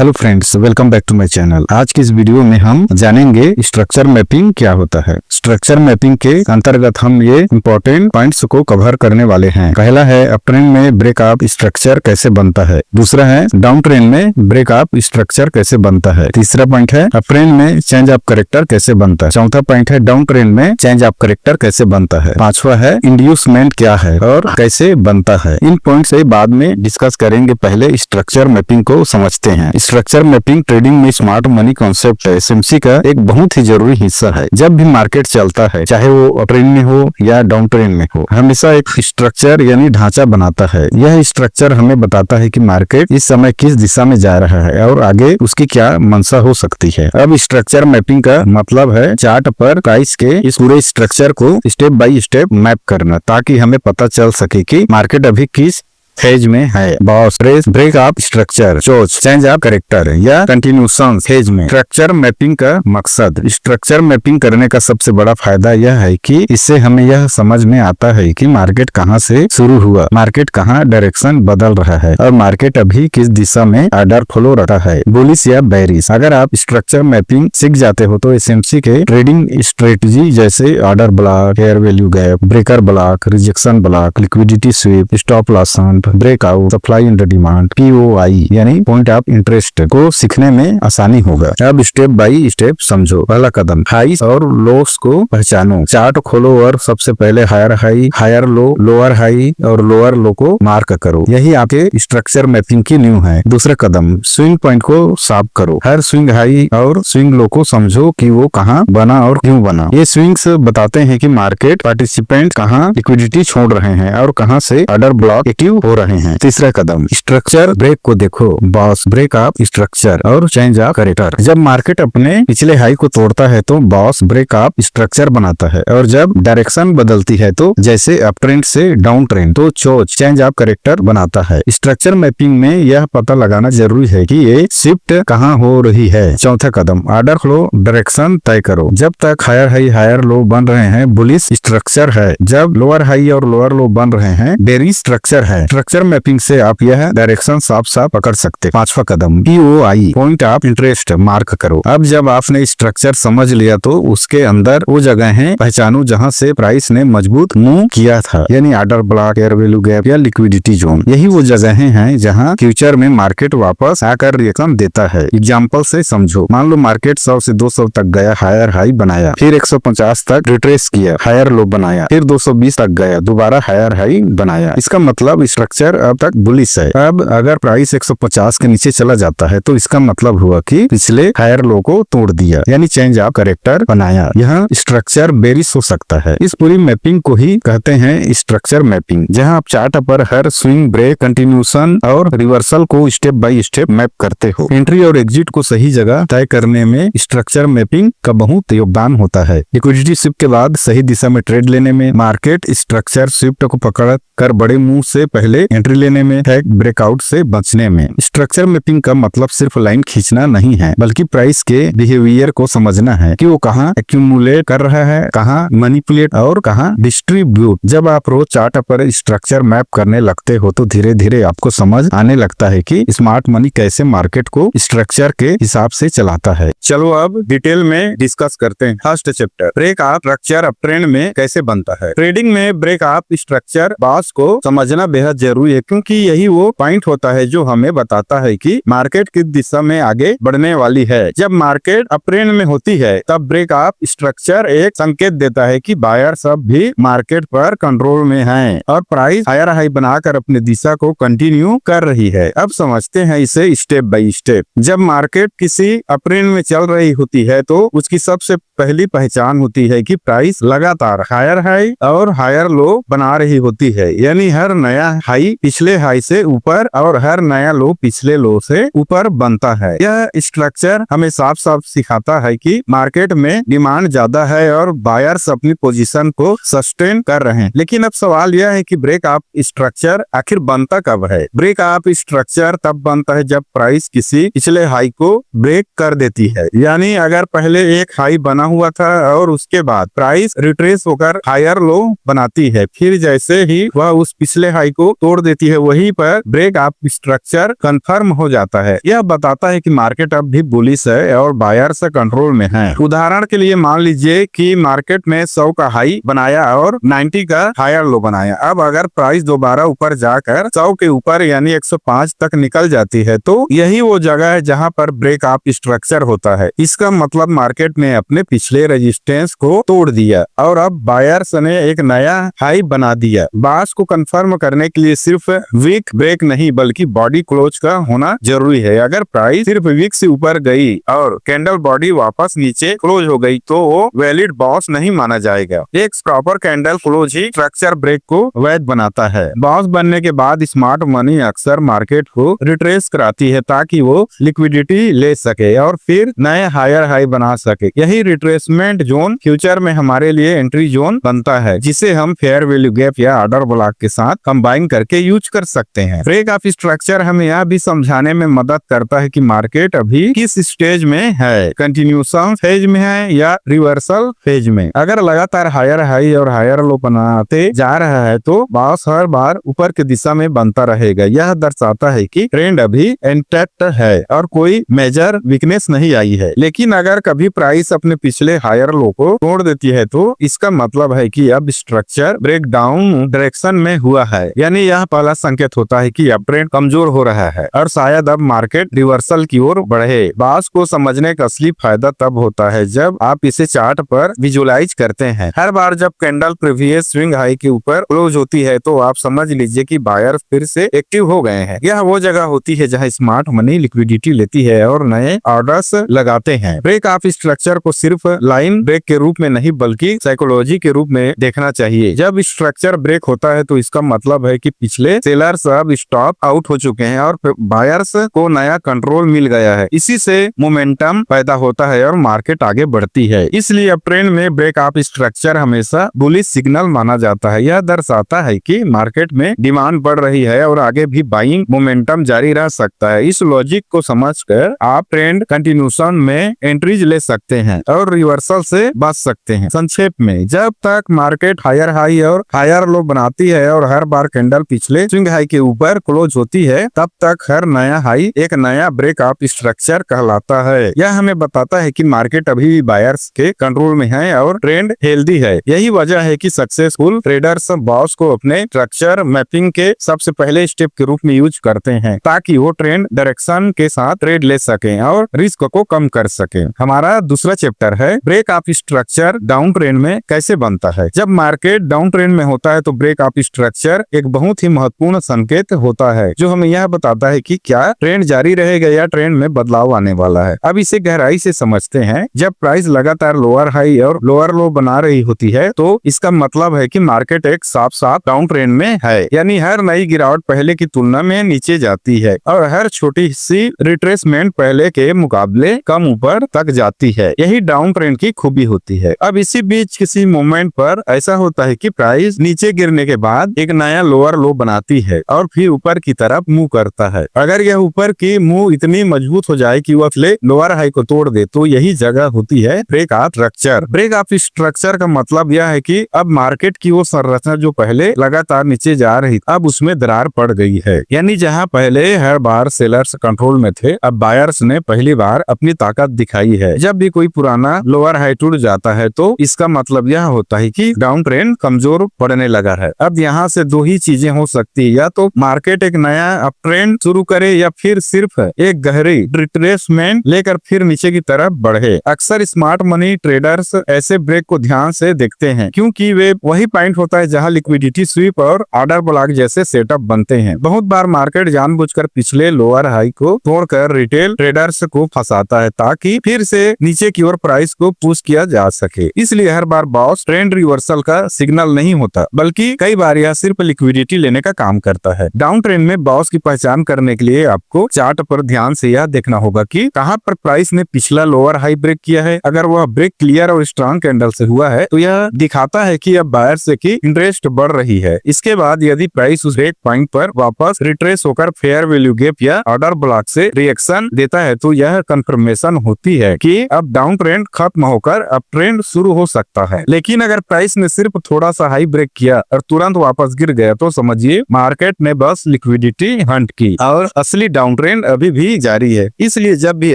Hello friends, welcome back to my channel. आज की इस वीडियो में हम जानेंगे स्ट्रक्चर मैपिंग क्या होता है। स्ट्रक्चर मैपिंग के अंतर्गत हम ये इंपॉर्टेंट पॉइंट्स को कवर करने वाले हैं। पहला है अप ट्रेंड में ब्रेक अप स्ट्रक्चर कैसे बनता है। दूसरा है डाउन ट्रेंड में ब्रेक अप स्ट्रक्चर कैसे बनता है। तीसरा पॉइंट है अप ट्रेंड में चेंज ऑफ कैरेक्टर कैसे बनता है। चौथा पॉइंट है डाउन ट्रेंड में चेंज ऑफ कैरेक्टर कैसे बनता है। पांचवा है इंड्यूसमेंट क्या है और कैसे बनता है। इन पॉइंट से बाद में डिस्कस करेंगे। पहले स्ट्रक्चर मैपिंग को समझते हैं। स्ट्रक्चर मैपिंग ट्रेडिंग में स्मार्ट मनी कॉन्सेप्ट है, एसएमसी का एक बहुत ही जरूरी हिस्सा है। जब भी मार्केट चलता है, चाहे वो अप ट्रेंड में हो या डाउन ट्रेंड में हो, हमेशा एक स्ट्रक्चर यानी ढांचा बनाता है। यह स्ट्रक्चर हमें बताता है कि मार्केट इस समय किस दिशा में जा रहा है और आगे उसकी क्या मंशा हो सकती है। अब स्ट्रक्चर मैपिंग का मतलब है चार्ट पर प्राइस के इस पूरे स्ट्रक्चर को स्टेप बाय स्टेप मैप करना, ताकि हमें पता चल सके कि मार्केट अभी किस फेज में है। बॉस ब्रेक अप स्ट्रक्चर, चोच चेंज ऑफ कैरेक्टर या कंटिन्यूशन फेज में। स्ट्रक्चर मैपिंग का मकसद, स्ट्रक्चर मैपिंग करने का सबसे बड़ा फायदा यह है कि इससे हमें यह समझ में आता है कि मार्केट कहां से शुरू हुआ, मार्केट कहां डायरेक्शन बदल रहा है और मार्केट अभी किस दिशा में ऑर्डर फ्लो रहा है, बुलिश या बेरिश। अगर आप स्ट्रक्चर मैपिंग सीख जाते हो तो एसएमसी के ट्रेडिंग स्ट्रेटजी जैसे order block, fair value gap, breaker block, rejection block, liquidity SVEEP, stop loss, breakout, supply and demand, POI यानी पॉइंट ऑफ इंटरेस्ट को सीखने में आसानी होगा। अब स्टेप बाय स्टेप समझो। पहला कदम, हाईस और लोस को पहचानो। चार्ट खोलो और सबसे पहले higher high, higher low, lower high और लोअर लो को मार्क करो। यही आपके स्ट्रक्चर मैपिंग की न्यू है। दूसरा कदम, स्विंग पॉइंट को साफ करो। हर स्विंग हाई और स्विंग लो को समझो कि वो कहाँ बना और क्यों बना। ये स्विंग्स बताते हैं कि मार्केट पार्टिसिपेंट कहाँ लिक्विडिटी छोड़ रहे हैं और कहाँ से ऑर्डर ब्लॉक एक्टिव हो रहे हैं। तीसरा कदम, स्ट्रक्चर ब्रेक को देखो। बॉस ब्रेक अप स्ट्रक्चर और चेंज ऑफ कैरेक्टर। जब मार्केट अपने पिछले हाई को तोड़ता है तो बॉस ब्रेक अप स्ट्रक्चर बनाता है, और जब डायरेक्शन बदलती है तो जैसे अप ट्रेंड से डाउन ट्रेंड तो चोच चेंज ऑफ कैरेक्टर बनाता है। स्ट्रक्चर मैपिंग में यह पता लगाना जरूरी है कि ये शिफ्ट कहाँ हो रही है। चौथा कदम, ऑर्डर फ्लो डायरेक्शन तय करो। जब तक हायर हाई हायर लो बन रहे हैं बुलिश स्ट्रक्चर है, जब लोअर हाई और लोअर लो बन रहे हैं बेरिश स्ट्रक्चर है। स्ट्रक्चर मैपिंग से आप यह डायरेक्शन साफ साफ पकड़ सकते। पांचवा कदम, POI point of interest mark करो। अब जब आपने स्ट्रक्चर समझ लिया तो उसके अंदर वो जगह है पहचानो जहां से प्राइस ने मजबूत मूव किया था, यानी order block, fair value gap या लिक्विडिटी जोन। यही वो जगह हैं जहां फ्यूचर में मार्केट वापस आकर रिएक्शन देता है। एग्जाम्पल से समझो। मान लो मार्केट 100 से 200 तक गया, हायर हाई बनाया, फिर 150 तक रिट्रेस किया, हायर लो बनाया, फिर 220 तक गया, दोबारा हायर हाई बनाया। इसका मतलब स्ट्रक्चर अब तक बुलिश है। अब अगर प्राइस 150 के नीचे चला जाता है तो इसका मतलब हुआ कि पिछले हायर लो को तोड़ दिया, यानी चेंज ऑफ कैरेक्टर बनाया। यह स्ट्रक्चर बेरिश हो सकता है। इस पूरी मैपिंग को ही कहते हैं स्ट्रक्चर मैपिंग, जहां आप चार्ट पर हर स्विंग, ब्रेक, कंटिन्यूशन और रिवर्सल को स्टेप बाय स्टेप मैप करते हो। एंट्री और एग्जिट को सही जगह तय करने में स्ट्रक्चर मैपिंग का बहुत योगदान होता है। लिक्विडिटी शिफ्ट के बाद सही दिशा में ट्रेड लेने में, मार्केट स्ट्रक्चर शिफ्ट को पकड़ कर बड़े मूव से पहले एंट्री लेने में, ब्रेकआउट से बचने में। स्ट्रक्चर मैपिंग का मतलब सिर्फ लाइन खींचना नहीं है, बल्कि प्राइस के बिहेवियर को समझना है कि वो कहाँ एक्यूमुलेट कर रहा है, कहाँ मैनिपुलेट और कहाँ डिस्ट्रीब्यूट। जब आप रोज चार्ट पर स्ट्रक्चर मैप करने लगते हो तो धीरे धीरे आपको समझ आने लगता है कि स्मार्ट मनी कैसे मार्केट को स्ट्रक्चर के हिसाब से चलाता है। चलो अब डिटेल में डिस्कस करते हैं। First chapter, break up structure up trend में कैसे बनता है। ट्रेडिंग में ब्रेक अप स्ट्रक्चर बॉस को समझना बेहद जरूरी है, क्योंकि यही वो पॉइंट होता है जो हमें बताता है कि मार्केट किस दिशा में आगे बढ़ने वाली है। जब मार्केट अप ट्रेंड में होती है तब ब्रेक अप स्ट्रक्चर एक संकेत देता है कि बायर सब भी मार्केट पर कंट्रोल में हैं और प्राइस हायर हाई बनाकर अपनी दिशा को कंटिन्यू कर रही है। अब समझते हैं इसे स्टेप बाय स्टेप। जब मार्केट किसी अप ट्रेंड में चल रही होती है तो उसकी सबसे पहली पहचान होती है कि प्राइस लगातार हायर हाई और हायर लो बना रही होती है, यानी हर नया हाई पिछले हाई से ऊपर और हर नया लो पिछले लो से ऊपर बनता है। यह स्ट्रक्चर हमें साफ साफ सिखाता है कि मार्केट में डिमांड ज्यादा है और बायर्स अपनी पोजीशन को सस्टेन कर रहे हैं। लेकिन अब सवाल यह है कि ब्रेक अप स्ट्रक्चर आखिर बनता कब है। ब्रेक अप स्ट्रक्चर तब बनता है जब प्राइस किसी पिछले हाई को ब्रेक कर देती है, यानी अगर पहले एक हाई बना हुआ था और उसके बाद प्राइस रिट्रेस होकर हायर लो बनाती है, फिर जैसे ही वह उस पिछले हाई को तोड़ देती है वहीं पर ब्रेक अप स्ट्रक्चर कंफर्म हो जाता है। यह बताता है कि मार्केट अब भी बुलिश है और बायर्स कंट्रोल में है। उदाहरण के लिए मान लीजिए कि मार्केट में 100 का हाई बनाया और 90 का हायर लो बनाया। अब अगर प्राइस दोबारा ऊपर जाकर 100 के ऊपर यानी 105 तक निकल जाती है तो यही वो जगह है जहां पर ब्रेक अप स्ट्रक्चर होता है। इसका मतलब मार्केट ने अपने पिछले रेजिस्टेंस को तोड़ दिया और अब बायर्स ने एक नया हाई बना दिया। बास को कंफर्म करने के लिए सिर्फ वीक ब्रेक नहीं बल्कि बॉडी क्लोज का होना जरूरी है। अगर प्राइस सिर्फ वीक से ऊपर गई और कैंडल बॉडी वापस नीचे क्लोज हो गई तो वो वैलिड बॉस नहीं माना जाएगा। एक प्रॉपर कैंडल क्लोज ही स्ट्रक्चर ब्रेक को वैध बनाता है। बॉस बनने के बाद स्मार्ट मनी अक्सर मार्केट को रिट्रेस कराती है ताकि वो लिक्विडिटी ले सके और फिर नए हायर हाई बना सके। यही रिट्रेसमेंट जोन फ्यूचर में हमारे लिए एंट्री जोन बनता है जिसे हम फेयर वैल्यू गैप या ऑर्डर ब्लॉक के साथ कंबाइन करके यूज कर सकते हैं। ब्रेक अप स्ट्रक्चर हमें यह भी समझाने में मदद करता है कि मार्केट अभी किस स्टेज में है, कंटिन्यूशन फेज में है या रिवर्सल फेज में। अगर लगातार हायर हाई और हायर लो बनाते जा रहा है तो बॉस हर बार ऊपर की दिशा में बनता रहेगा। यह दर्शाता है कि ट्रेंड अभी इंटैक्ट है और कोई मेजर वीकनेस नहीं आई है। लेकिन अगर कभी प्राइस अपने पिछले हायर लो को तोड़ देती है तो इसका मतलब है कि अब स्ट्रक्चर ब्रेक डाउन डायरेक्शन में हुआ है, यानी यह पहला संकेत होता है कि अब ट्रेंड कमजोर हो रहा है और शायद अब मार्केट रिवर्सल की ओर बढ़े। बॉस को समझने का असली फायदा तब होता है जब आप इसे चार्ट पर विजुलाइज करते हैं। हर बार जब कैंडल प्रीवियस स्विंग हाई के ऊपर क्लोज होती है तो आप समझ लीजिए कि बायर फिर से एक्टिव हो गए हैं। यह वो जगह होती है जहां स्मार्ट मनी लिक्विडिटी लेती है और नए ऑर्डर्स लगाते हैं। ब्रेक अप स्ट्रक्चर को सिर्फ लाइन ब्रेक के रूप में नहीं बल्कि साइकोलॉजी के रूप में देखना चाहिए। जब स्ट्रक्चर ब्रेक होता है तो इसका मतलब है कि पिछले सेलर्स अब स्टॉप आउट हो चुके हैं और बायर्स को नया कंट्रोल मिल गया है। इसी से मोमेंटम पैदा होता है और मार्केट आगे बढ़ती है। इसलिए अब ट्रेंड में ब्रेक अप स्ट्रक्चर हमेशा बुलिश सिग्नल माना जाता है। यह दर्शाता है कि मार्केट में डिमांड बढ़ रही है और आगे भी बाइंग मोमेंटम जारी रह सकता है। इस लॉजिक को समझकर आप ट्रेंड कंटिन्यूशन में एंट्रीज ले सकते हैं और रिवर्सल से बच सकते हैं। संक्षेप में, जब तक मार्केट हायर हाई और हायर लो बनाती है और हर बार कैंडल पिछले स्विंग हाई के ऊपर क्लोज होती है तब तक हर नया हाई एक नया ब्रेक अप स्ट्रक्चर कहलाता है। यह हमें बताता है कि मार्केट अभी भी बायर्स के कंट्रोल में है और ट्रेंड हेल्दी है। यही वजह है कि सक्सेसफुल ट्रेडर्स बॉस को अपने स्ट्रक्चर मैपिंग के सबसे पहले स्टेप के रूप में यूज करते हैं ताकि वो ट्रेंड डायरेक्शन के साथ ट्रेड ले सके और रिस्क को कम कर सके। हमारा दूसरा चैप्टर है break up structure down trend में कैसे बनता है। जब मार्केट डाउन ट्रेंड में होता है तो ब्रेक अप स्ट्रक्चर एक बहुत ही महत्वपूर्ण संकेत होता है जो हमें यह बताता है कि क्या ट्रेंड जारी रहेगा या ट्रेंड में बदलाव आने वाला है। अब इसे गहराई से समझते हैं। जब प्राइस लगातार लोअर हाई और लोअर लो बना रही होती है तो इसका मतलब है कि मार्केट एक साफ साफ डाउन ट्रेंड में है, यानी हर नई गिरावट पहले की तुलना में नीचे जाती है और हर छोटी सी रिट्रेसमेंट पहले के मुकाबले कम ऊपर तक जाती है। यही डाउन ट्रेंड की खूबी होती है। अब इसी बीच किसी मोमेंट पर ऐसा होता है कि प्राइस नीचे गिरने के बाद एक नया लोअर लो बनाती है और फिर ऊपर की तरफ मूव करता है। अगर यह ऊपर की मूव इतनी मजबूत हो जाए कि वह लोअर हाई को तोड़ दे तो यही जगह होती है break up structure. Break up structure का मतलब यह है कि अब मार्केट की वो संरचना जो पहले लगातार नीचे जा रही अब उसमें दरार पड़ गई है, यानी जहां पहले हर बार सेलर्स कंट्रोल में थे अब बायर्स ने पहली बार अपनी ताकत दिखाई है। जब भी कोई पुराना लोअर हाई टूट जाता है तो इसका मतलब यह होता है कि डाउन ट्रेंड कमजोर पड़ने लगा है। अब यहाँ से दो ही चीजें हो सकती है, या तो मार्केट एक नया अप ट्रेंड शुरू करे या फिर सिर्फ एक गहरी रिट्रेसमेंट लेकर फिर नीचे की तरफ बढ़े। अक्सर स्मार्ट मनी ट्रेडर्स ऐसे ब्रेक को ध्यान से देखते हैं क्योंकि वे वही पॉइंट होता है जहां लिक्विडिटी स्वीप और ऑर्डर ब्लॉक जैसे सेटअप बनते हैं। बहुत बार मार्केट जानबूझकर पिछले लोअर हाई को तोड़कर रिटेल ट्रेडर्स को फंसाता है ताकि फिर से नीचे की ओर प्राइस को पुश किया जा सके। इसलिए हर बार बॉस ट्रेंड रिवर्सल का सिग्नल नहीं होता बल्कि कई बार यह सिर्फ लिक्विडिटी लेने का काम करता है। डाउन ट्रेंड में बॉस की पहचान करने के लिए आपको चार्ट पर ध्यान से यह देखना होगा कि कहां पर प्राइस ने पिछला लोअर हाई ब्रेक किया है। अगर वह ब्रेक क्लियर और स्ट्रॉन्ग कैंडल से हुआ है तो यह दिखाता है कि अब बायर से की इंटरेस्ट बढ़ रही है। इसके बाद यदि प्राइस उस ब्रेक पॉइंट पर वापस रिट्रेस होकर फेयर वैल्यू गैप या ऑर्डर ब्लॉक से रिएक्शन देता है तो यह कंफर्मेशन होती है कि अब डाउन ट्रेंड खत्म होकर अब ट्रेंड शुरू हो सकता है। लेकिन अगर प्राइस ने सिर्फ थोड़ा सा हाई ब्रेक किया और तुरंत वापस गिर गया तो समझिए मार्केट ने बस लिक्विडिटी हंट की और असली डाउन ट्रेंड अभी भी जारी है। इसलिए जब भी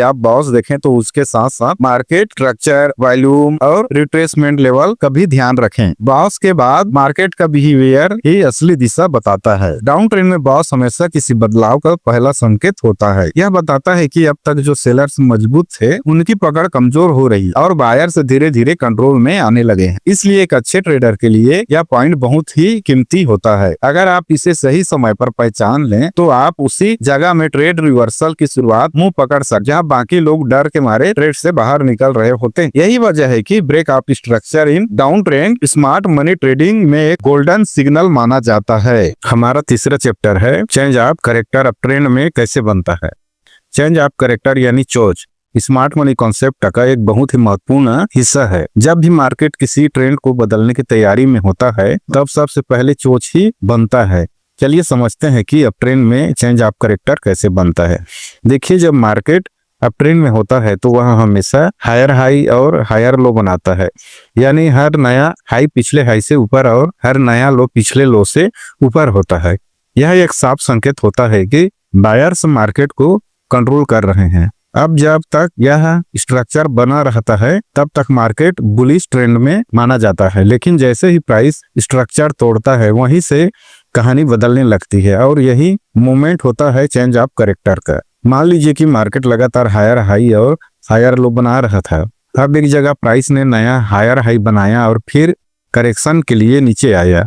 आप बॉस देखें तो उसके साथ साथ मार्केट स्ट्रक्चर, वॉल्यूम और रिट्रेसमेंट लेवल का भी ध्यान रखें। बॉस के बाद मार्केट का बिहेवियर ही असली दिशा बताता है। डाउन ट्रेंड में बॉस हमेशा किसी बदलाव का पहला संकेत होता है। यह बताता है कि अब तक जो सेलर्स मजबूत थे उनकी पकड़ कमजोर हो रही और बायर्स धीरे धीरे कंट्रोल में आने लगे हैं। इसलिए एक अच्छे ट्रेडर के लिए यह पॉइंट बहुत ही कीमती होता है। अगर आप इसे सही समय पर पहचान लें तो आप उसी जगह में ट्रेड रिवर्सल की शुरुआत मुंह पकड़ सकते, जहां बाकी लोग डर के मारे ट्रेड से बाहर निकल रहे होते हैं। यही वजह है कि break of structure in down trend smart money trading में एक गोल्डन सिग्नल माना जाता है। हमारा तीसरा चैप्टर है change of character up trend में कैसे बनता है। चेंज ऑफ कैरेक्टर यानी चोज स्मार्ट मनी कॉन्सेप्ट का एक बहुत ही महत्वपूर्ण हिस्सा है। जब भी मार्केट किसी ट्रेंड को बदलने की तैयारी में होता है तब सबसे पहले चोज ही बनता है। चलिए समझते हैं कि अप ट्रेंड में चेंज ऑफ कैरेक्टर कैसे बनता है। देखिए, जब मार्केट अप ट्रेंड में होता है तो वह हमेशा हायर हाई और हायर लो बनाता है, यानी हर नया हाई पिछले हाई से ऊपर और हर नया लो पिछले लो से ऊपर होता है। यह एक साफ संकेत होता है कि बायर्स मार्केट को कंट्रोल कर रहे हैं। अब जब तक यह स्ट्रक्चर बना रहता है तब तक मार्केट बुलिश ट्रेंड में माना जाता है, लेकिन जैसे ही प्राइस स्ट्रक्चर तोड़ता है वहीं से कहानी बदलने लगती है और यही मोमेंट होता है चेंज ऑफ कैरेक्टर का। मान लीजिए कि मार्केट लगातार हायर हाई और हायर लो बना रहा था। अब एक जगह प्राइस ने नया हायर हाई बनाया और फिर करेक्शन के लिए नीचे आया।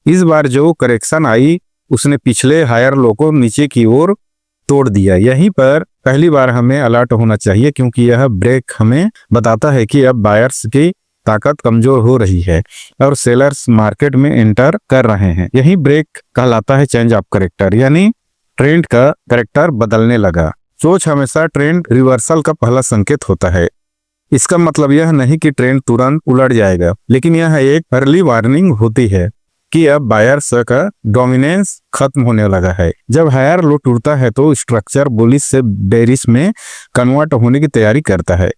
इस बार जो करेक्शन आई उसने पिछले हायर लो को नीचे की ओर तोड़ दिया। यहीं पर पहली बार हमें अलर्ट होना चाहिए, क्योंकि यह ब्रेक हमें बताता है कि अब बायर्स की ताकत कमजोर हो रही है और सेलर्स मार्केट में एंटर कर रहे हैं। यही ब्रेक कहलाता है चेंज ऑफ कैरेक्टर, यानी ट्रेंड का कैरेक्टर बदलने लगा। सोच हमेशा ट्रेंड रिवर्सल का पहला संकेत होता है। इसका मतलब यह नहीं कि ट्रेंड तुरंत उलट जाएगा, लेकिन यह एक अर्ली वार्निंग होती है कि अब बायर्स का डोमिनेंस खत्म होने लगा है। जब हायर लो टूटता है तो स्ट्रक्चर बुलिश से बेरिश में कन्वर्ट होने की तैयारी करता है।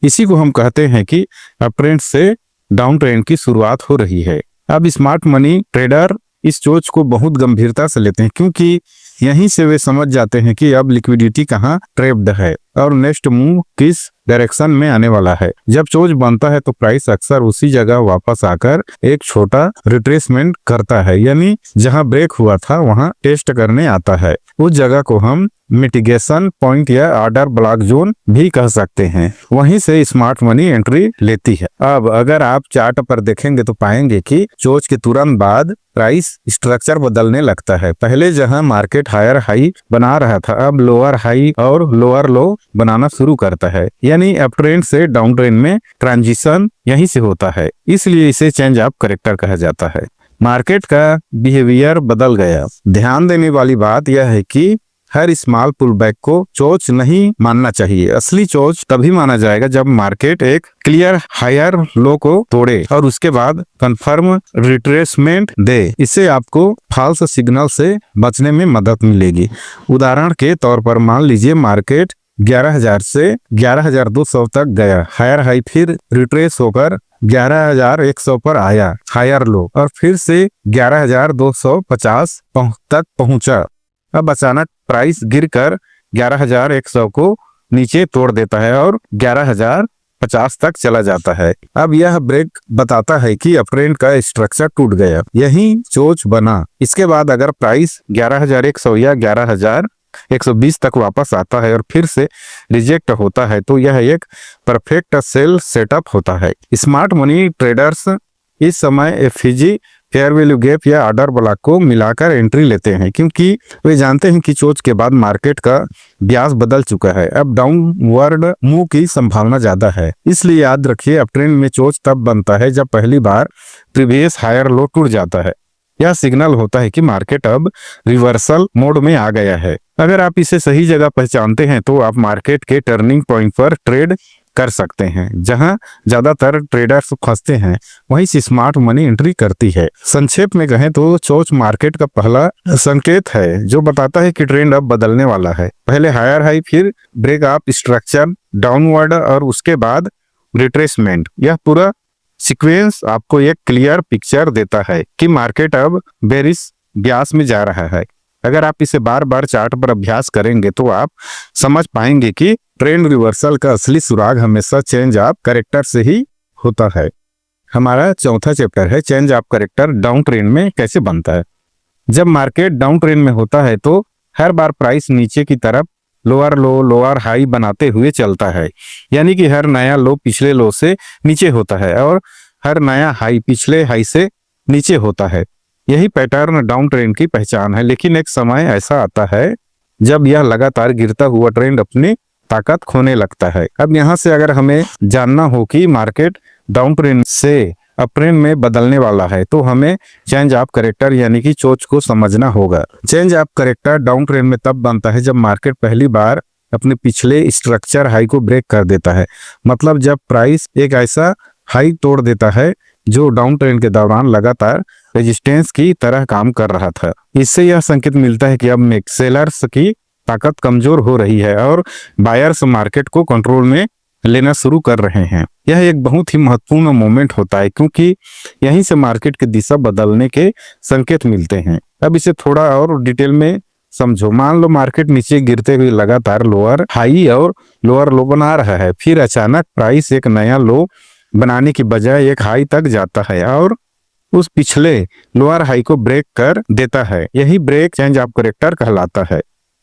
इसी को हम कहते हैं कि अप ट्रेंड से डाउन ट्रेंड की शुरुआत हो रही है। अब स्मार्ट मनी ट्रेडर इस सोच को बहुत गंभीरता से लेते हैं, क्योंकि यहीं से वे समझ जाते हैं कि अब लिक्विडिटी कहाँ ट्रैप्ड है और नेक्स्ट मूव किस डायरेक्शन में आने वाला है। जब चोज बनता है तो प्राइस अक्सर उसी जगह वापस आकर एक छोटा रिट्रेसमेंट करता है, यानी जहां ब्रेक हुआ था वहां टेस्ट करने आता है। उस जगह को हम मिटिगेशन पॉइंट या ऑर्डर ब्लॉक जोन भी कह सकते हैं। वहीं से स्मार्ट मनी एंट्री लेती है। अब अगर आप चार्ट पर देखेंगे तो पाएंगे कि चोज के तुरंत बाद प्राइस स्ट्रक्चर बदलने लगता है। पहले जहां मार्केट हायर हाई बना रहा था अब लोअर हाई और लोअर लो बनाना शुरू करता है, यानी अप ट्रेंड से डाउन ट्रेंड में ट्रांजिशन यहीं से होता है। इसलिए इसे चेंज ऑफ कैरेक्टर कहा जाता है। मार्केट का बिहेवियर बदल गया। ध्यान देने वाली बात यह है कि हर स्मॉल पुल बैक को चोच नहीं मानना चाहिए। असली चोच तभी माना जाएगा जब मार्केट एक क्लियर हायर लो को तोड़े और उसके बाद कंफर्म रिट्रेसमेंट दे। इससे आपको फॉल्स सिग्नल से बचने में मदद मिलेगी। उदाहरण के तौर पर मान लीजिए मार्केट 11,000 से 11,200 तक गया, हायर हाई फिर रिट्रेस होकर 11,100 पर आया हायर लो और फिर से 11,250 तक पहुंचा। अब अचानक प्राइस गिरकर 11,100 को नीचे तोड़ देता है और 11,050 तक चला जाता है। अब यह ब्रेक बताता है कि अप ट्रेंड का स्ट्रक्चर टूट गया, यही चोच बना। इसके बाद अगर प्राइस 11,100 या 11,120 तक वापस आता है और फिर से रिजेक्ट होता है तो यह एक परफेक्ट सेल सेटअप होता है। स्मार्ट मनी ट्रेडर्स इस समय एफजी फेयर वैल्यू गैप या ऑर्डर ब्लॉक को मिलाकर एंट्री लेते हैं, क्योंकि वे जानते हैं कि चोच के बाद मार्केट का ब्याज बदल चुका है। अब डाउनवर्ड मूव की संभावना ज्यादा है। इसलिए याद रखिए अप ट्रेंड में चोच तब बनता है जब पहली बार प्रीवियस हायर लो टूट जाता है। यह सिग्नल होता है कि मार्केट अब रिवर्सल मोड में आ गया है। अगर आप इसे सही जगह पहचानते हैं तो आप मार्केट के टर्निंग पॉइंट पर ट्रेड कर सकते हैं। जहां ज्यादातर ट्रेडर्स फंसते हैं वहीं से स्मार्ट मनी एंट्री करती है। संक्षेप में कहें तो चोच मार्केट का पहला संकेत है जो बताता है कि ट्रेंड अब बदलने वाला है। पहले हायर हाई, फिर ब्रेक ऑफ स्ट्रक्चर डाउनवर्ड और उसके बाद रिट्रेसमेंट। यह पूरा सीक्वेंस आपको एक क्लियर पिक्चर देता है कि मार्केट अब बेरिश ब्यास में जा रहा है। अगर आप इसे बार बार चार्ट पर अभ्यास करेंगे तो आप समझ पाएंगे कि ट्रेंड रिवर्सल का असली सुराग हमेशा चेंज ऑफ कैरेक्टर से ही होता है। हमारा चौथा चैप्टर है change of character down trend में कैसे बनता है। जब मार्केट डाउन ट्रेंड में होता है तो हर बार प्राइस नीचे की तरफ लोअर लो लोअर हाई बनाते हुए चलता है, यानी कि हर नया लो पिछले लो से नीचे होता है और हर नया हाई पिछले हाई से नीचे होता है। यही पैटर्न डाउन ट्रेंड की पहचान है। लेकिन एक समय ऐसा आता है जब यह लगातार गिरता हुआ ट्रेंड अपनी ताकत खोने लगता है। अब यहाँ से अगर हमें जानना हो कि मार्केट डाउन ट्रेंड से अप ट्रेंड में बदलने वाला है तो हमें चेंज ऑफ कैरेक्टर यानी कि चोच को समझना होगा। Change of character down trend में तब बनता है जब मार्केट पहली बार अपने पिछले स्ट्रक्चर हाई को ब्रेक कर देता है। मतलब जब प्राइस एक ऐसा हाई तोड़ देता है जो डाउन ट्रेंड के दौरान लगातार रेजिस्टेंस की तरह काम कर रहा था। इससे यह संकेत मिलता है कि अब सेलर्स की ताकत कमजोर हो रही है और बायर्स मार्केट को कंट्रोल में लेना शुरू कर रहे हैं। यह एक बहुत ही महत्वपूर्ण मोमेंट होता है क्योंकि यहीं से मार्केट की दिशा बदलने के संकेत मिलते हैं। अब इसे थोड़ा और डिटेल में समझो। मान लो मार्केट नीचे गिरते हुए लगातार लोअर हाई और लोअर लो बना रहा है, फिर अचानक प्राइस एक नया लो बनाने की बजाय एक हाई तक जाता है और उस पिछले लोअर हाई को ब्रेक कर देता है। यही ब्रेक चेंज ऑफ कैरेक्टर कहलाता है।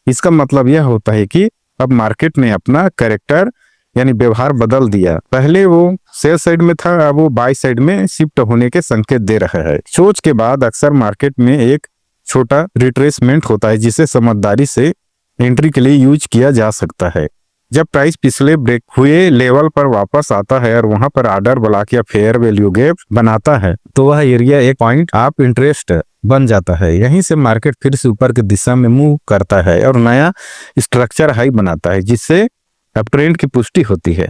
इसका मतलब यह होता है कि अब मार्केट ने अपना कैरेक्टर यानी व्यवहार बदल दिया। पहले वो सेल साइड में था, अब वो बाय साइड में शिफ्ट होने के संकेत दे रहा है। सोच के बाद अक्सर मार्केट में एक छोटा रिट्रेसमेंट होता है जिसे समझदारी से एंट्री के लिए यूज किया जा सकता है। जब प्राइस पिछले ब्रेक हुए लेवल पर वापस आता है और वहां पर ऑर्डर ब्लॉक या फेयर वैल्यू गैप बनाता है तो वह एरिया एक पॉइंट ऑफ इंटरेस्ट बन जाता है। यहीं से मार्केट फिर से ऊपर की दिशा में मूव करता है और नया स्ट्रक्चर हाई बनाता है जिससे अब ट्रेंड की पुष्टि होती है।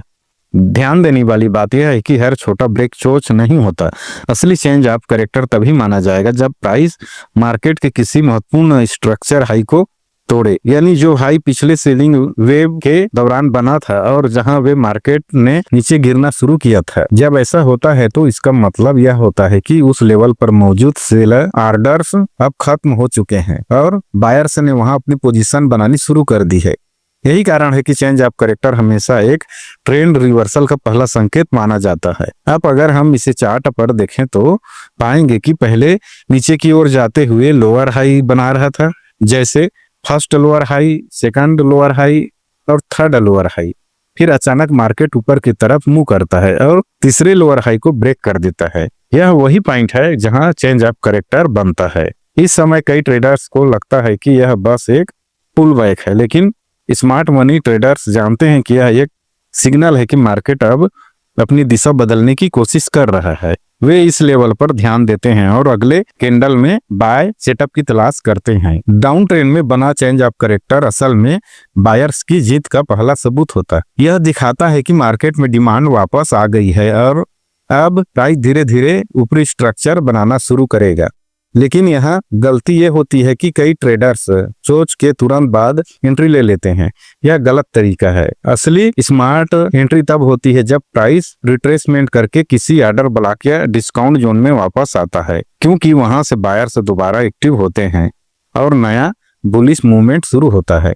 ध्यान देने वाली बात यह है कि हर छोटा ब्रेक चोच नहीं होता। असली चेंज ऑफ कैरेक्टर तभी माना जाएगा जब प्राइस मार्केट के किसी महत्वपूर्ण स्ट्रक्चर हाई को तोड़े, यानी जो हाई पिछले सेलिंग वेव के दौरान बना था और जहां वे मार्केट ने नीचे गिरना शुरू किया था। जब ऐसा होता है तो इसका मतलब यह होता है कि उस लेवल पर मौजूद सेलर ऑर्डर्स अब खत्म हो चुके हैं और बायर्स ने वहां अपनी पोजीशन बनानी शुरू कर दी है। यही कारण है कि चेंज ऑफ कैरेक्टर हमेशा एक ट्रेंड रिवर्सल का पहला संकेत माना जाता है। अब अगर हम इसे चार्ट पर देखें तो पाएंगे कि पहले नीचे की ओर जाते हुए लोअर हाई बना रहा था, जैसे first lower high, second lower high और थर्ड लोअर हाई। फिर अचानक मार्केट ऊपर की तरफ मूव करता है और तीसरे लोअर हाई को ब्रेक कर देता है। यह वही पॉइंट है जहां चेंज ऑफ कैरेक्टर बनता है। इस समय कई ट्रेडर्स को लगता है कि यह बस एक पुल बैक है, लेकिन स्मार्ट मनी ट्रेडर्स जानते हैं कि यह एक सिग्नल है कि मार्केट अब अपनी दिशा बदलने की कोशिश कर रहा है। वे इस लेवल पर ध्यान देते हैं और अगले कैंडल में बाय सेटअप की तलाश करते हैं। डाउन ट्रेंड में बना चेंज ऑफ कैरेक्टर असल में बायर्स की जीत का पहला सबूत होता है। यह दिखाता है कि मार्केट में डिमांड वापस आ गई है और अब प्राइस धीरे धीरे ऊपरी स्ट्रक्चर बनाना शुरू करेगा। लेकिन यहाँ गलती ये होती है कि कई ट्रेडर्स सोच के तुरंत बाद एंट्री ले लेते हैं। यह गलत तरीका है। असली स्मार्ट एंट्री तब होती है जब प्राइस रिट्रेसमेंट करके किसी ऑर्डर ब्लॉक या डिस्काउंट जोन में वापस आता है, क्योंकि वहां से बायर्स दोबारा एक्टिव होते हैं और नया बुलिश मूवमेंट शुरू होता है।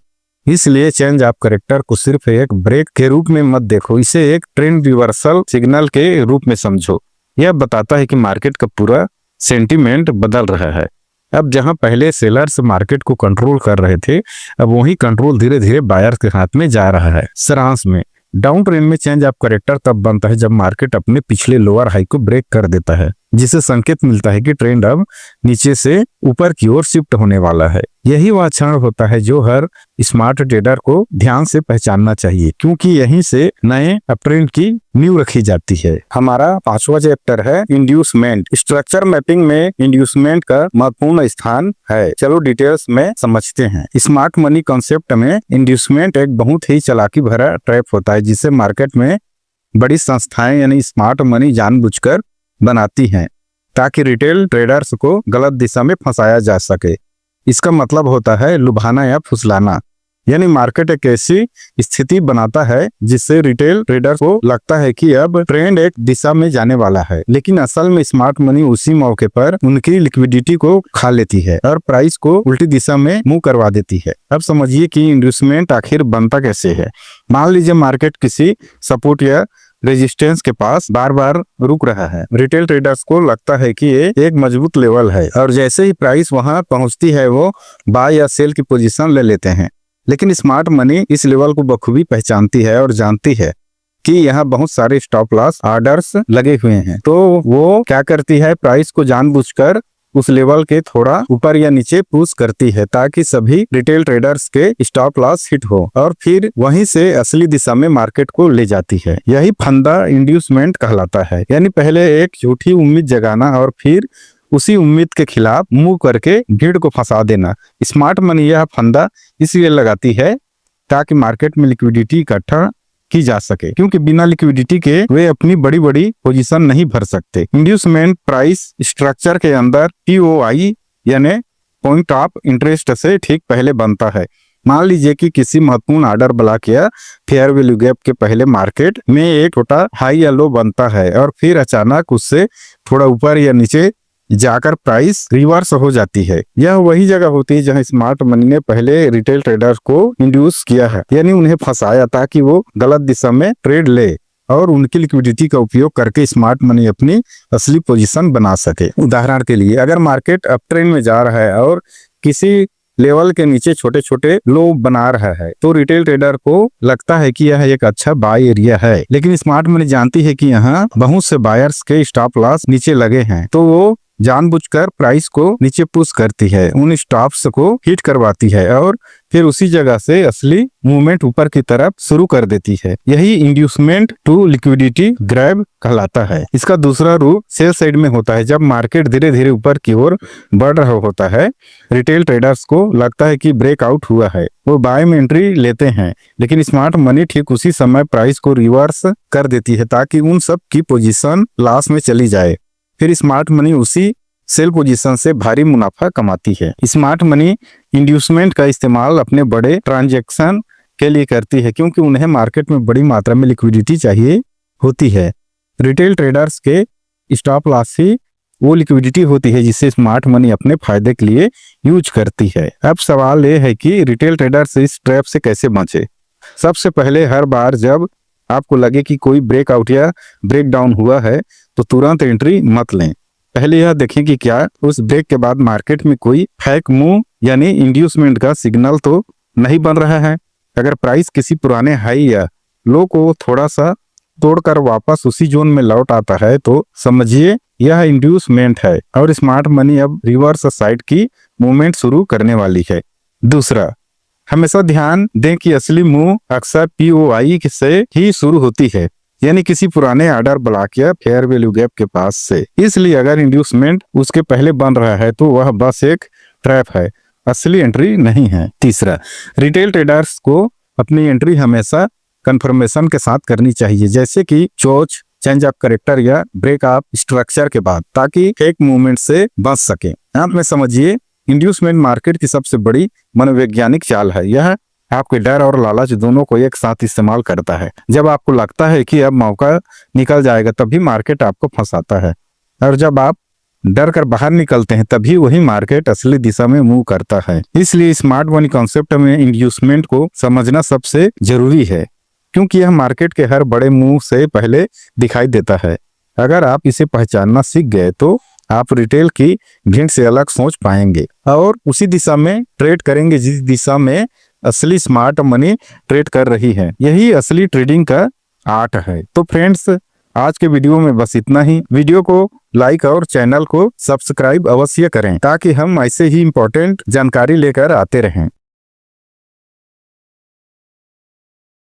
इसलिए चेंज ऑफ कैरेक्टर को सिर्फ एक ब्रेक के रूप में मत देखो, इसे एक ट्रेंड रिवर्सल सिग्नल के रूप में समझो। यह बताता है कि मार्केट का पूरा सेंटीमेंट बदल रहा है। अब जहां पहले सेलर्स मार्केट को कंट्रोल कर रहे थे, अब वही कंट्रोल धीरे धीरे बायर्स के हाथ में जा रहा है। सारांश में डाउन ट्रेंड में चेंज ऑफ कैरेक्टर तब बनता है जब मार्केट अपने पिछले लोअर हाई को ब्रेक कर देता है, जिससे संकेत मिलता है कि ट्रेंड अब नीचे से ऊपर की ओर शिफ्ट होने वाला है। यही वह क्षण होता है जो हर स्मार्ट ट्रेडर को ध्यान से पहचानना चाहिए, क्योंकि यहीं से नए अपट्रेंड की नींव रखी जाती है। हमारा 5वां चैप्टर है इंड्यूसमेंट। स्ट्रक्चर मैपिंग में इंड्यूसमेंट का महत्वपूर्ण स्थान है। चलो डिटेल्स में समझते हैं। स्मार्ट मनी कॉन्सेप्ट में इंड्यूसमेंट एक बहुत ही चालाकी भरा ट्रैप होता है जिसे मार्केट में बड़ी संस्थाएं यानी स्मार्ट मनी जानबूझकर बनाती हैं ताकि रिटेल ट्रेडर्स को गलत दिशा में फंसाया जा सके। इसका मतलब होता है लुभाना या फुसलाना। यानी मार्केट एक ऐसी स्थिति बनाता है जिससे रिटेल ट्रेडर को लगता है कि अब ट्रेंड एक दिशा में जाने वाला है, लेकिन असल में स्मार्ट मनी उसी मौके पर उनकी लिक्विडिटी को खा लेती है और प्राइस को उल्टी दिशा में मूव करवा देती है। अब समझिए कि इंड्यूसमेंट आखिर बनता कैसे है। मान लीजिए मार्केट किसी सपोर्ट या रेजिस्टेंस के पास बार बार रुक रहा है। रिटेल ट्रेडर्स को लगता है कि ये एक मजबूत लेवल है और जैसे ही प्राइस वहां पहुंचती है वो बाय या सेल की पोजीशन ले लेते हैं। लेकिन स्मार्ट मनी इस लेवल को बखूबी पहचानती है और जानती है कि यहाँ बहुत सारे स्टॉप लॉस ऑर्डर्स लगे हुए हैं, तो वो क्या करती है, प्राइस को जानबूझकर उस लेवल के थोड़ा ऊपर या नीचे पुश करती है ताकि सभी रिटेल ट्रेडर्स के स्टॉप लॉस हिट हो और फिर वहीं से असली दिशा में मार्केट को ले जाती है। यही फंदा इंड्यूसमेंट कहलाता है, यानी पहले एक झूठी उम्मीद जगाना और फिर उसी उम्मीद के खिलाफ मूव करके भीड़ को फंसा देना। स्मार्ट मनी यह फंदा इसलिए लगाती है ताकि मार्केट में लिक्विडिटी इकट्ठा की जा सके, क्योंकि बिना लिक्विडिटी के वे अपनी बड़ी बड़ी पोजीशन नहीं भर सकते। इंड्यूसमेंट प्राइस स्ट्रक्चर के अंदर POI यानी पॉइंट ऑफ इंटरेस्ट से ठीक पहले बनता है। मान लीजिए कि किसी महत्वपूर्ण ऑर्डर ब्लॉक या फेयर वैल्यू गैप के पहले मार्केट में एक छोटा हाई या लो बनता है और फिर अचानक उससे थोड़ा ऊपर या नीचे जाकर प्राइस रिवर्स हो जाती है। यह वही जगह होती है जहां स्मार्ट मनी ने पहले रिटेल ट्रेडर्स को इंड्यूस किया है, यानी उन्हें फंसाया ताकि वो गलत दिशा में ट्रेड ले और उनकी लिक्विडिटी का उपयोग करके स्मार्ट मनी अपनी असली पोजीशन बना सके। उदाहरण के लिए अगर मार्केट अप ट्रेंड में जा रहा है और किसी लेवल के नीचे छोटे छोटे लो बना रहा है तो रिटेल ट्रेडर को लगता है कि यह एक अच्छा बाय एरिया है, लेकिन स्मार्ट मनी जानती है कि यहाँ बहुत से बायर्स के स्टॉप लॉस नीचे लगे हैं, तो वो जानबूझकर प्राइस को नीचे पुश करती है, उन स्टॉप्स को हिट करवाती है और फिर उसी जगह से असली मूवमेंट ऊपर की तरफ शुरू कर देती है। यही इंड्यूसमेंट टू लिक्विडिटी ग्रैब कहलाता है। इसका दूसरा रूप सेल साइड में होता है। जब मार्केट धीरे धीरे ऊपर की ओर बढ़ रहा होता है, रिटेल ट्रेडर्स को लगता है कि ब्रेकआउट हुआ है, वो बाय में एंट्री लेते हैं, लेकिन स्मार्ट मनी ठीक उसी समय प्राइस को रिवर्स कर देती है ताकि उन सब की पोजीशन लॉस में चली जाए। फिर स्मार्ट मनी उसी सेल पोजीशन से भारी मुनाफा कमाती है। स्मार्ट मनी इंड्यूसमेंट का इस्तेमाल अपने बड़े ट्रांजैक्शन के लिए करती है क्योंकि उन्हें मार्केट में बड़ी मात्रा में लिक्विडिटी चाहिए होती है। रिटेल ट्रेडर्स के स्टॉप लॉस ही वो लिक्विडिटी होती है जिसे स्मार्ट मनी अपने फायदे के लिए यूज करती है। अब सवाल ये है कि रिटेल ट्रेडर्स इस ट्रैप से कैसे बचे। सबसे पहले हर बार जब आपको लगे कि कोई ब्रेकआउट या ब्रेकडाउन हुआ है तो तुरंत एंट्री मत लें। पहले यह देखें कि क्या उस ब्रेक के बाद मार्केट में कोई फेक मूव यानी इंड्यूसमेंट का सिग्नल तो नहीं बन रहा है। अगर प्राइस किसी पुराने हाई या लो को थोड़ा सा तोड़कर वापस उसी जोन में लौट आता है तो समझिए यह इंड्यूसमेंट है और स्मार्ट मनी अब रिवर्स साइड की मूवमेंट शुरू करने वाली है। दूसरा, हमेशा ध्यान दें कि असली मूव अक्सर POI से ही शुरू होती है, यानी किसी पुराने ऑर्डर ब्लॉक या फेयर वैल्यू गैप के पास से। इसलिए अगर इंड्यूसमेंट उसके पहले बन रहा है तो वह बस एक ट्रैप है, असली एंट्री नहीं है। तीसरा, रिटेल ट्रेडर्स को अपनी एंट्री हमेशा कंफर्मेशन के साथ करनी चाहिए, जैसे कि चोच, चेंज ऑफ कैरेक्टर या ब्रेक ऑफ स्ट्रक्चर के बाद, ताकि फेक मूवमेंट से बच सके। अंत में समझिए इंड्यूसमेंट मार्केट की सबसे बड़ी मनोवैज्ञानिक चाल है। यह आपके डर और लालच दोनों को एक साथ इस्तेमाल करता है। जब आपको लगता है कि अब मौका निकल जाएगा तभी मार्केट आपको फंसाता है, और जब आप डर कर बाहर निकलते हैं तभी वही मार्केट असली दिशा में मूव करता है। इसलिए स्मार्ट मनी कॉन्सेप्ट में इंड्यूसमेंट को समझना सबसे जरूरी है, क्योंकि यह मार्केट के हर बड़े मूव से पहले दिखाई देता है। अगर आप इसे पहचानना सीख गए तो आप रिटेल की भीड़ से अलग सोच पाएंगे और उसी दिशा में ट्रेड करेंगे जिस दिशा में असली स्मार्ट मनी ट्रेड कर रही है। यही असली ट्रेडिंग का आर्ट है। तो फ्रेंड्स, आज के वीडियो में बस इतना ही। वीडियो को लाइक और चैनल को सब्सक्राइब अवश्य करें ताकि हम ऐसे ही इम्पोर्टेंट जानकारी लेकर आते रहें।